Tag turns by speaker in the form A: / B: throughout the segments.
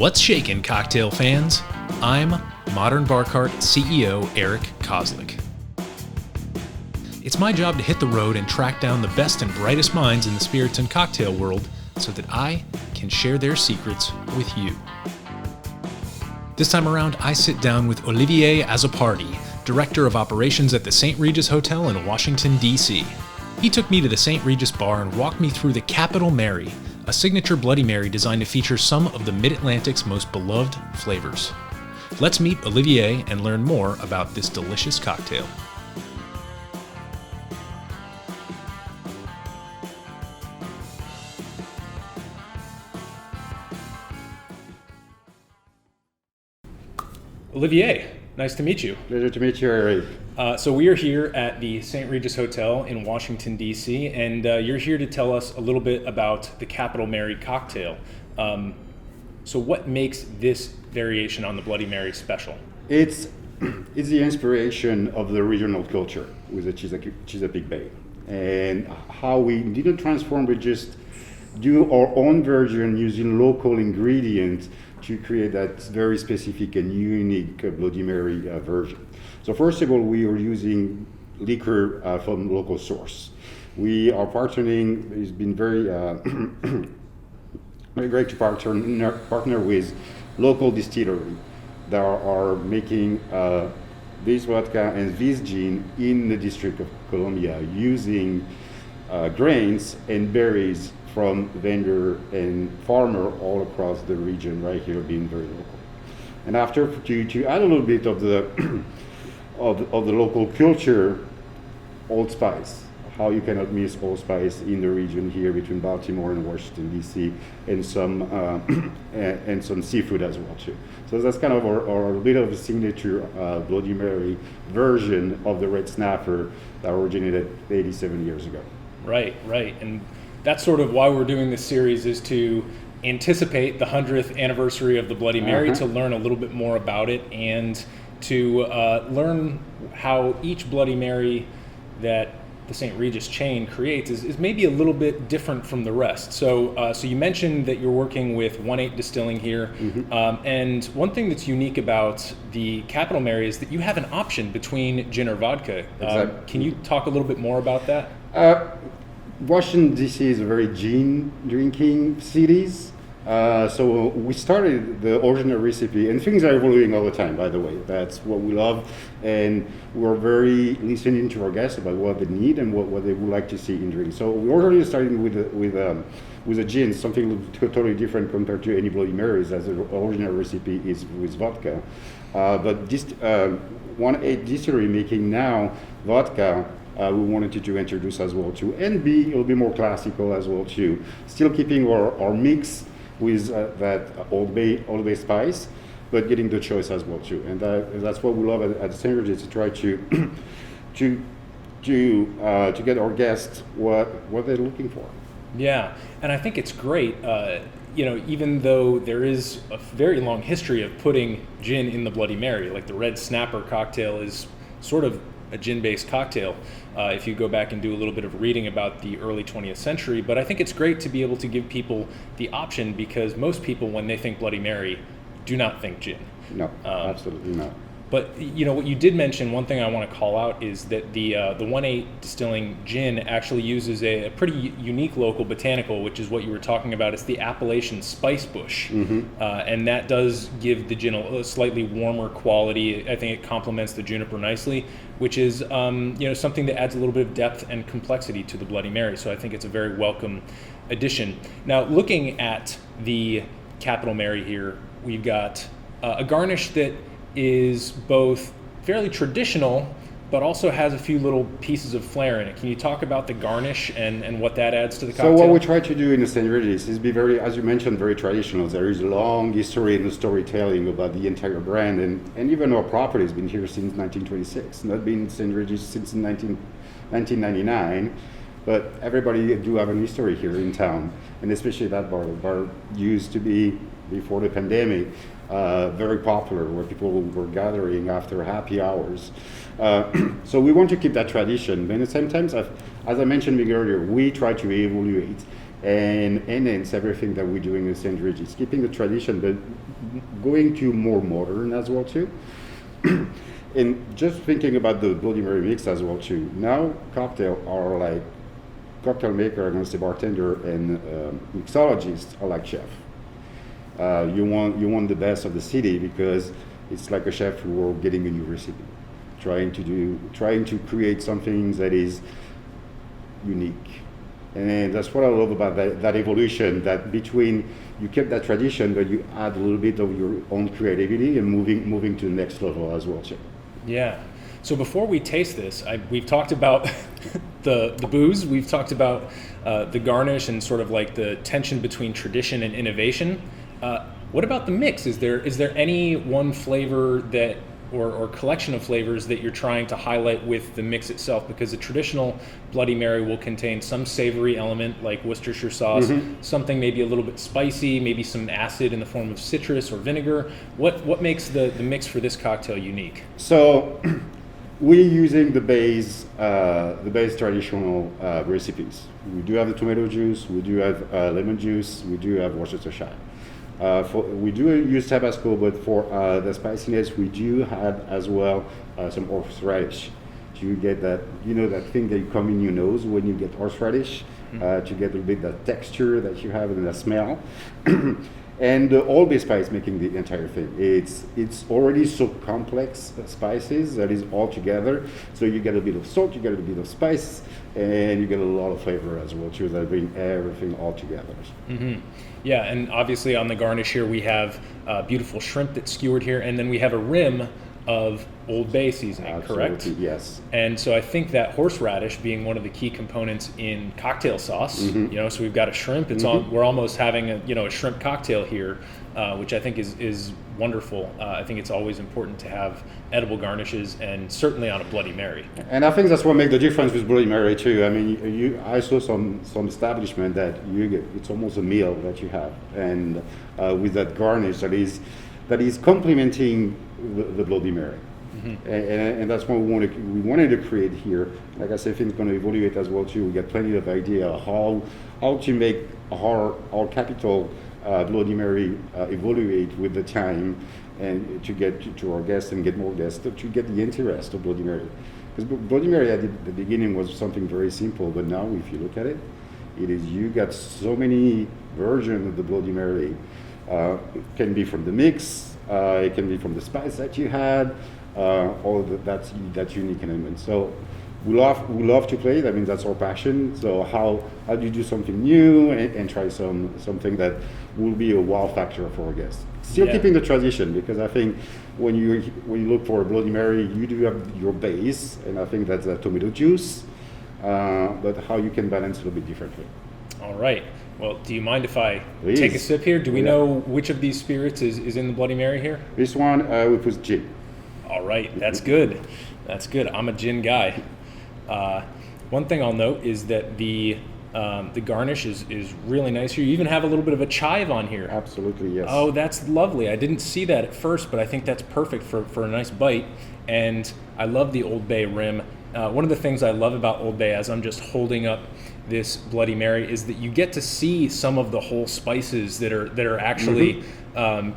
A: What's shakin', cocktail fans? I'm Modern Bar Cart CEO Eric Kozlik. It's my job to hit the road and track down the best and brightest minds in the spirits and cocktail world so that I can share their secrets with you. This time around, I sit down with Olivier Azzopardi, Director of Operations at the St. Regis Hotel in Washington, D.C. He took me to the St. Regis bar and walked me through the Capital Mary, a signature Bloody Mary designed to feature some of the Mid-Atlantic's most beloved flavors. Let's meet Olivier and learn more about this delicious cocktail. Olivier, nice to meet you.
B: Pleasure to meet you, Eric.
A: So we are here at the St. Regis Hotel in Washington, D.C., and you're here to tell us a little bit about the Capital Mary cocktail. So what makes this variation on the Bloody Mary special?
B: It's the inspiration of the regional culture with the Chesapeake Bay, and how we didn't transform, we just do our own version using local ingredients to create that very specific and unique Bloody Mary version. So first of all, we are using liquor from local source. We are partnering, it's been very, very great to partner with local distillery that are making this vodka and this gin in the District of Columbia using grains and berries from vendor and farmer all across the region, right here being very local. And after, to add a little bit of the of the local culture, Old Spice, how you cannot miss Old Spice in the region here between Baltimore and Washington D.C. and some seafood as well too. So that's kind of our bit of a signature Bloody Mary version of the Red Snapper that originated 87 years ago.
A: Right, and that's sort of why we're doing this series, is to anticipate the 100th anniversary of the Bloody Mary, to learn a little bit more about it, and to learn how each Bloody Mary that the St. Regis chain creates is maybe a little bit different from the rest. So you mentioned that you're working with 1-8 Distilling here, and one thing that's unique about the Capital Mary is that you have an option between gin or vodka.
B: Exactly.
A: Can you talk a little bit more about that?
B: Washington D.C. is a very gin drinking cities, so we started the original recipe, and things are evolving all the time, by the way. That's what we love, and we're very listening to our guests about what they need and what they would like to see in drinks. So we're already starting with a gin, something totally different compared to any Bloody Marys, as the original recipe is with vodka. But this 1-8 Distillery making now vodka, we wanted to introduce as well too, and be a little bit more classical as well too. Still keeping our mix with that Old Bay spice, but getting the choice as well too. And that's what we love at St. Regis, to try to get our guests what they're looking for.
A: Yeah, and I think it's great. Even though there is a very long history of putting gin in the Bloody Mary, like the Red Snapper cocktail is sort of a gin-based cocktail, if you go back and do a little bit of reading about the early 20th century. But I think it's great to be able to give people the option, because most people, when they think Bloody Mary, do not think gin.
B: No, absolutely not.
A: But what you did mention, one thing I want to call out is that the 1-8 Distilling gin actually uses a pretty unique local botanical, which is what you were talking about. It's the Appalachian spice bush, and that does give the gin a slightly warmer quality. I think it complements the juniper nicely, which is something that adds a little bit of depth and complexity to the Bloody Mary. So I think it's a very welcome addition. Now, looking at the Capital Mary here, we've got a garnish that is both fairly traditional, but also has a few little pieces of flair in it. Can you talk about the garnish and what that adds to the cocktail?
B: So what we try to do in the St. Regis is be very, as you mentioned, very traditional. There is a long history in the storytelling about the entire brand, and even our property has been here since 1926. Not been St. Regis since 1999, but everybody do have a history here in town, and especially that bar. The bar used to be, before the pandemic, very popular, where people were gathering after happy hours. So we want to keep that tradition, but at the same time, as I mentioned earlier, we try to evaluate and enhance everything that we're doing in St. Regis, keeping the tradition, but going to more modern as well too. And just thinking about the Bloody Mary mix as well too. Now cocktail are like cocktail maker, I'm gonna say bartender, and mixologist are like chef. You want the best of the city because it's like a chef who are getting a new recipe, trying to create something that is unique. And that's what I love about that evolution, that between you kept that tradition, but you add a little bit of your own creativity and moving to the next level as well, too.
A: Yeah. So before we taste this, we've talked about the booze, we've talked about the garnish and sort of like the tension between tradition and innovation. What about the mix? Is there any one flavor that or collection of flavors that you're trying to highlight with the mix itself? Because a traditional Bloody Mary will contain some savory element like Worcestershire sauce, something maybe a little bit spicy, maybe some acid in the form of citrus or vinegar. What makes the mix for this cocktail unique?
B: So we're using the base traditional recipes. We do have the tomato juice, we do have lemon juice, we do have Worcestershire. We do use Tabasco, but for the spiciness, we do have as well some horseradish. To get that, that thing that you come in your nose when you get horseradish, to get a little bit that texture that you have and the smell. And the Old Bay spice making the entire thing. It's already so complex spices that is all together. So you get a bit of salt, you get a bit of spice, and you get a lot of flavor as well too. That bring everything all together.
A: Mm-hmm. Yeah, and obviously on the garnish here we have beautiful shrimp that's skewered here, and then we have a rim of Old Bay seasoning,
B: Absolutely,
A: correct?
B: Yes.
A: And so I think that horseradish being one of the key components in cocktail sauce, so we've got a shrimp. We're almost having a shrimp cocktail here, which I think is wonderful. I think it's always important to have edible garnishes, and certainly on a Bloody Mary.
B: And I think that's what makes the difference with Bloody Mary too. I mean, I saw some establishment that it's almost a meal that you have, and with that garnish that is complementing the Bloody Mary. And that's what we wanted to create here. Like I said, things going to evaluate as well too. We got plenty of idea how to make our capital Bloody Mary evaluate with the time, and to get to our guests and get more guests, to get the interest of Bloody Mary. Because Bloody Mary at the beginning was something very simple, but now if you look at it, you got so many versions of the Bloody Mary. It can be from the mix, it can be from the spice that you had, all that's unique element. So we love to play it. I mean, that's our passion. So how do you do something new and try something that will be a wow factor for our guests? Still keeping the tradition, because I think when you look for a Bloody Mary, you do have your base, and I think that's tomato juice, but how you can balance a little bit differently.
A: All right. Well, do you mind if I
B: Please.
A: take a sip here? Do we know which of these spirits is in the Bloody Mary here?
B: This one we put gin.
A: All right, that's good. That's good. I'm a gin guy. One thing I'll note is that the garnish is really nice here. You even have a little bit of a chive on here.
B: Absolutely, yes.
A: Oh, that's lovely. I didn't see that at first, but I think that's perfect for a nice bite. And I love the Old Bay rim. One of the things I love about Old Bay, as I'm just holding up this Bloody Mary, is that you get to see some of the whole spices that are actually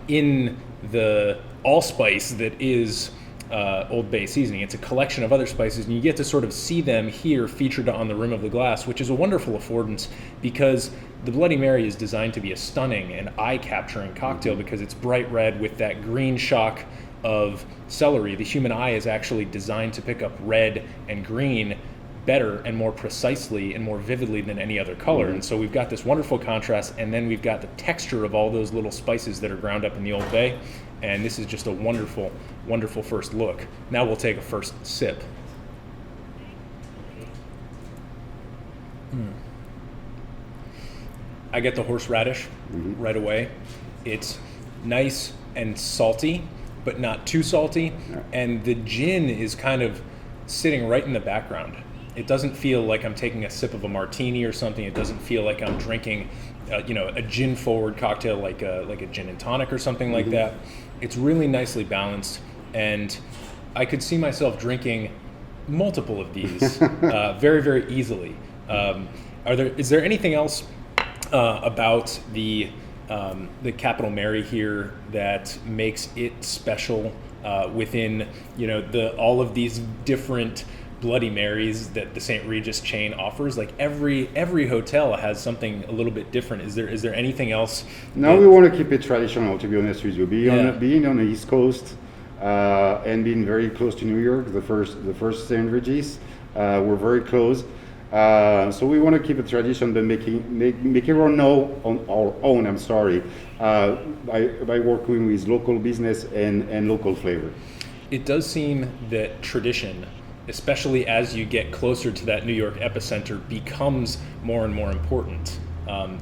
A: in the allspice that is Old Bay seasoning. It's a collection of other spices, and you get to sort of see them here featured on the rim of the glass, which is a wonderful affordance, because the Bloody Mary is designed to be a stunning and eye-capturing cocktail because it's bright red with that green shock of celery. The human eye is actually designed to pick up red and green better and more precisely and more vividly than any other color. And so we've got this wonderful contrast, and then we've got the texture of all those little spices that are ground up in the Old Bay. And this is just a wonderful, wonderful first look. Now we'll take a first sip. I get the horseradish right away. It's nice and salty, but not too salty. And the gin is kind of sitting right in the background. It doesn't feel like I'm taking a sip of a martini or something. It doesn't feel like I'm drinking, a gin-forward cocktail like a gin and tonic or something like that. It's really nicely balanced, and I could see myself drinking multiple of these very, very easily. Is there anything else about the Capital Mary here that makes it special within all of these different Bloody Marys that the St. Regis chain offers? Like every hotel has something a little bit different. Is there anything else?
B: No, we want to keep it traditional, to be honest with you. Being on the East Coast and being very close to New York, the first St. Regis, we're very close. So we want to keep a tradition, but make everyone know on our own. I'm sorry, by working with local business and local flavor.
A: It does seem that tradition, especially as you get closer to that New York epicenter, becomes more and more important.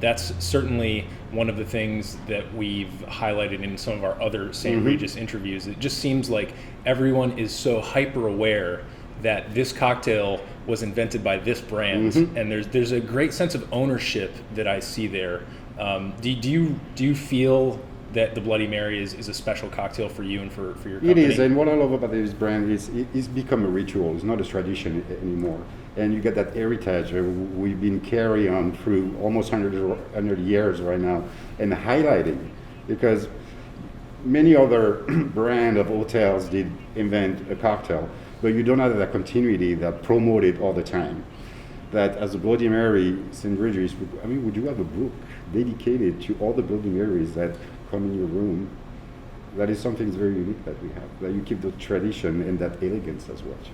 A: That's certainly one of the things that we've highlighted in some of our other St. Regis interviews. It just seems like everyone is so hyper aware that this cocktail was invented by this brand, and there's a great sense of ownership that I see there. Do you feel that the Bloody Mary is a special cocktail for you and for your company?
B: It is, and what I love about this brand is it's become a ritual. It's not a tradition anymore. And you get that heritage we've been carrying on through almost 100 years right now, and highlighting, because many other brand of hotels did invent a cocktail, but you don't have that continuity that promote it all the time. That as a Bloody Mary, St. Regis, would you have a book dedicated to all the Bloody Marys that come in your room? That is something that's very unique that we have, that you keep the tradition and that elegance as well too.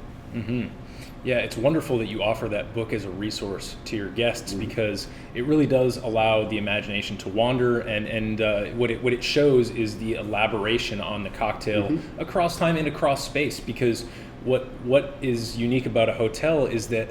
A: Yeah, it's wonderful that you offer that book as a resource to your guests, because it really does allow the imagination to wander, and what it shows is the elaboration on the cocktail across time and across space. Because what is unique about a hotel is that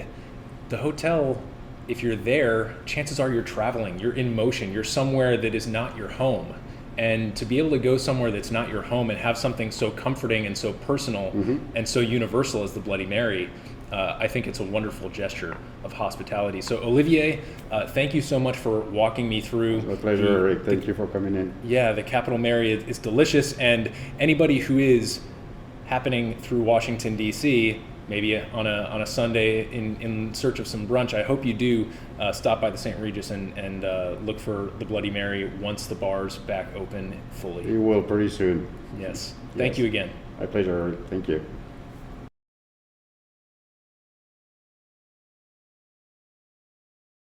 A: the hotel, if you're there, chances are you're traveling, you're in motion, you're somewhere that is not your home. And to be able to go somewhere that's not your home and have something so comforting and so personal and so universal as the Bloody Mary, I think it's a wonderful gesture of hospitality. So Olivier, thank you so much for walking me through.
B: It's my pleasure, Rick. Thank you for coming in.
A: Yeah, the Capital Mary is delicious, and anybody who is happening through Washington, D.C., maybe on a Sunday in search of some brunch, I hope you do stop by the St. Regis and look for the Bloody Mary once the bar's back open fully.
B: We will pretty soon.
A: Yes. Thank you again.
B: My pleasure. Thank you.